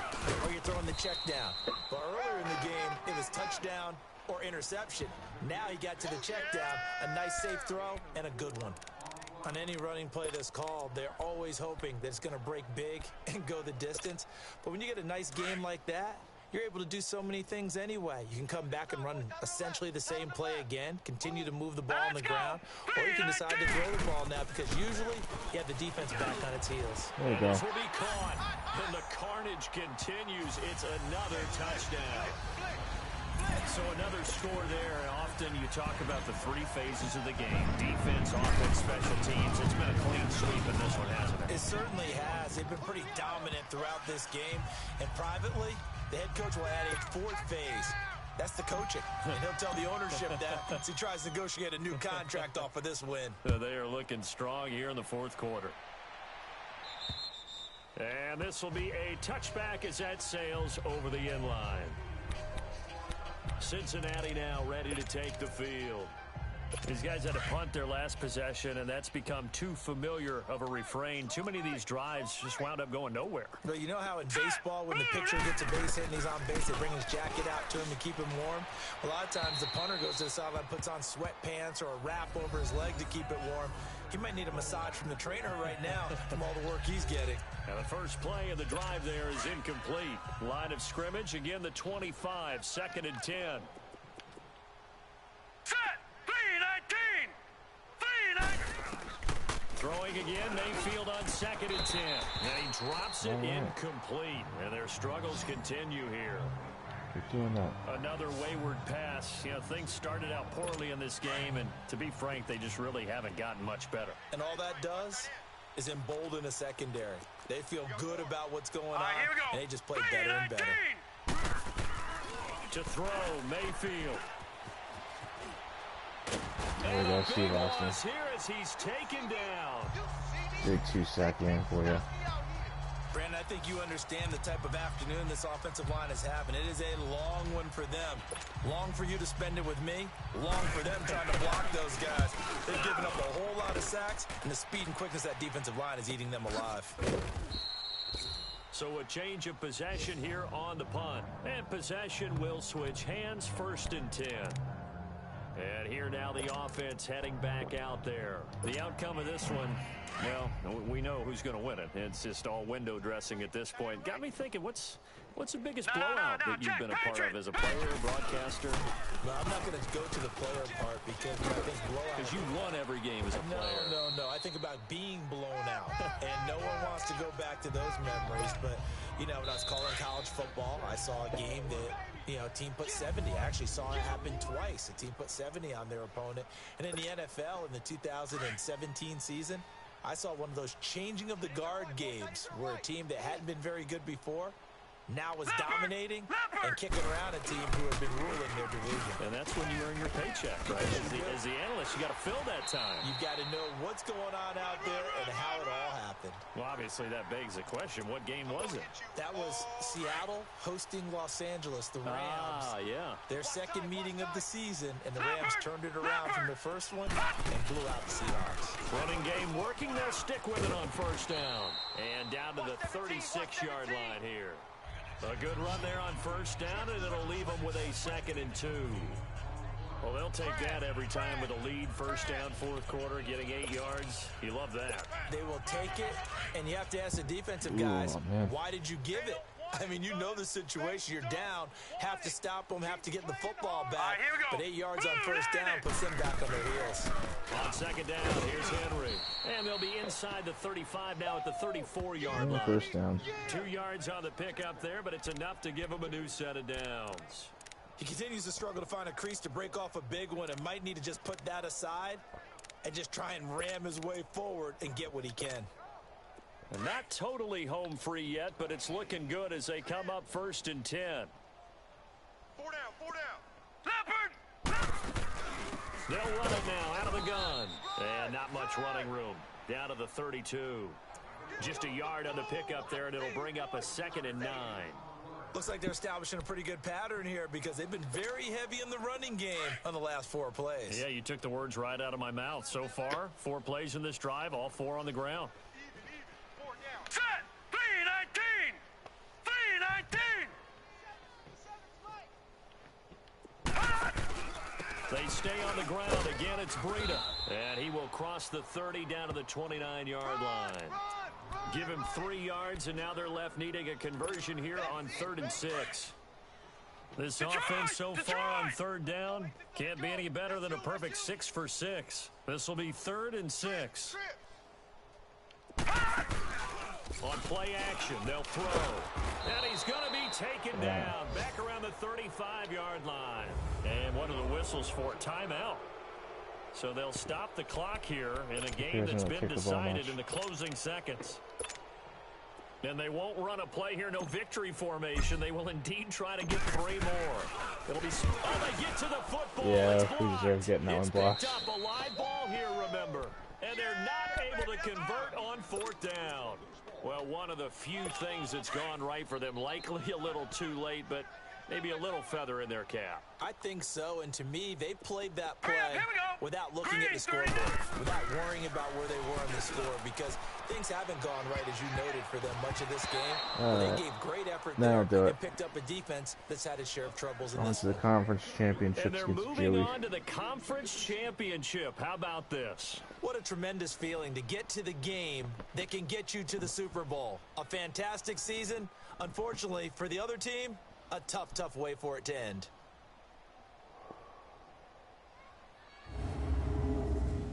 or you're throwing the check down. But earlier in the game, it was touchdown or interception. Now he got to the check down, a nice safe throw, and a good one. On any running play that's called, they're always hoping that it's going to break big and go the distance. But when you get a nice game like that, you're able to do so many things anyway. You can come back and run essentially the same play again, continue to move the ball on the ground, or you can decide to throw the ball now because usually you have the defense back on its heels. There you go. This will be caught, and the carnage continues. It's another touchdown. So another score there. Often you talk about the 3 phases of the game: defense, offense, special teams. It's been a clean sweep in this one, hasn't it? It certainly has. They've been pretty dominant throughout this game. And privately, the head coach will add a 4th phase. That's the coaching. And he'll tell the ownership that as he tries to negotiate a new contract off of this win. They are looking strong here in the 4th quarter. And this will be a touchback as that sails over the end line. Cincinnati now ready to take the field. These guys had to punt their last possession, and that's become too familiar of a refrain. Too many of these drives just wound up going nowhere. But you know how in baseball, when the pitcher gets a base hit and he's on base, they bring his jacket out to him to keep him warm? A lot of times the punter goes to the sideline, puts on sweatpants or a wrap over his leg to keep it warm. He might need a massage from the trainer right now from all the work he's getting. And the first play of the drive there is incomplete. Line of scrimmage, again the 25, 2nd and 10. Set! 3-19! 3-19! Throwing again, Mayfield on 2nd and 10. And he drops it incomplete. And their struggles continue here. You're doing that. Another wayward pass. You know, things started out poorly in this game, and to be frank, they just really haven't gotten much better. And all that does is embolden a secondary. They feel good about what's going on, here we go. and they just play better and better. To throw, Mayfield. There you go, Steve Austin. Here as he's taken down. Big 2-sack game for you. Brandon, I think you understand the type of afternoon this offensive line is having. It is a long one for them. Long for you to spend it with me. Long for them trying to block those guys. They've given up a whole lot of sacks, and the speed and quickness of that defensive line is eating them alive. So a change of possession here on the punt. And possession will switch hands, 1st and 10. And here now the offense heading back out there. The outcome of this one, well, we know who's going to win it. It's just all window dressing at this point. Got me thinking, what's the biggest blowout that you've been a part of as a player, broadcaster? No, I'm not going to go to the player part because I think blowout. Because you won every game as a player. No. I think about being blown out. And no one wants to go back to those memories. But, you know, when I was calling college football, I saw a game that, you know, a team put 70. I actually saw it happen twice. A team put 70 on their opponent. And in the NFL, in the 2017 season, I saw one of those changing of the guard games where a team that hadn't been very good before now was dominating and kicking around a team who had been ruling their division. And that's when you earn your paycheck, right? As the analyst, you got to fill that time. You've got to know what's going on out there and how it all happened. Well, obviously, that begs the question, what game was it? That was Seattle hosting Los Angeles, the Rams. Yeah. Their second meeting of the season, and the Rams turned it around from the first one and blew out the Seahawks. Running game working. They'll stick with it on 1st down. And down to the 36-yard line here. A good run there on 1st down, and it'll leave them with a 2nd and 2. Well, they'll take that every time with a lead. 1st down, 4th quarter, getting 8 yards. You love that. They will take it, and you have to ask the defensive guys, why did you give it? I mean, you know the situation. You're down. Have to stop them. Have to get the football back. But 8 yards on 1st down puts them back on their heels. On 2nd down, here's Henry. And they'll be inside the 35 now at the 34-yard line. 1st down. 2 yards on the pickup there, but it's enough to give them a new set of downs. He continues to struggle to find a crease to break off a big one and might need to just put that aside and just try and ram his way forward and get what he can. And not totally home free yet, but it's looking good as they come up 1st and 10. 4 down. Leopard! They'll run it now out of the gun. And not much running room. Down to the 32. Just a yard on the pickup there, and it'll bring up a 2nd and 9. Looks like they're establishing a pretty good pattern here because they've been very heavy in the running game on the last 4 plays. Yeah, you took the words right out of my mouth. So far, 4 plays in this drive, all 4 on the ground. Set! 319! 319! They stay on the ground. Again, it's Breida. And he will cross the 30 down to the 29-yard line. Give him 3 yards, and now they're left needing a conversion here on 3rd and 6. This offense so far on 3rd down can't be any better than a perfect 6 for 6. This will be 3rd and 6. On play action, they'll throw. And he's going to be taken down back around the 35-yard line. And what are the whistles for? Timeout. So they'll stop the clock here in a game that's been decided in the closing seconds. And they won't run a play here, no victory formation. They will indeed try to get 3 more. It'll be, oh, they get to the football. Yeah, we deserve getting that one blocked. It's picked up a live ball here, remember. And they're not able to convert on 4th down. Well, one of the few things that's gone right for them, likely a little too late, but maybe a little feather in their cap. I think so, and to me, they played that play without looking at the scoreboard, without worrying about where they were on the score, because things haven't gone right, as you noted, for them much of this game. They gave great effort there and picked up a defense that's had its share of troubles in this one. On to the conference championships. And they're moving on to the conference championship. How about this? What a tremendous feeling to get to the game that can get you to the Super Bowl. A fantastic season. Unfortunately, for the other team, a tough, tough way for it to end.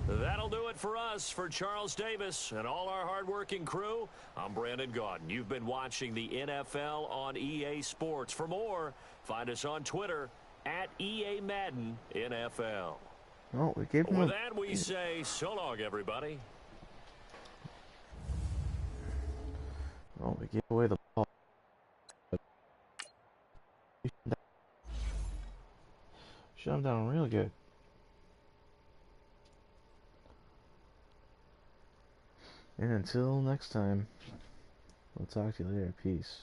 That'll do it for us. For Charles Davis and all our hardworking crew, I'm Brandon Gaudin. You've been watching the NFL on EA Sports. For more, find us on Twitter at EA Madden NFL. Oh, we gave him With that, we say so long, everybody. Oh, we gave away the ball. Shut him down real good. And until next time, we'll talk to you later. Peace.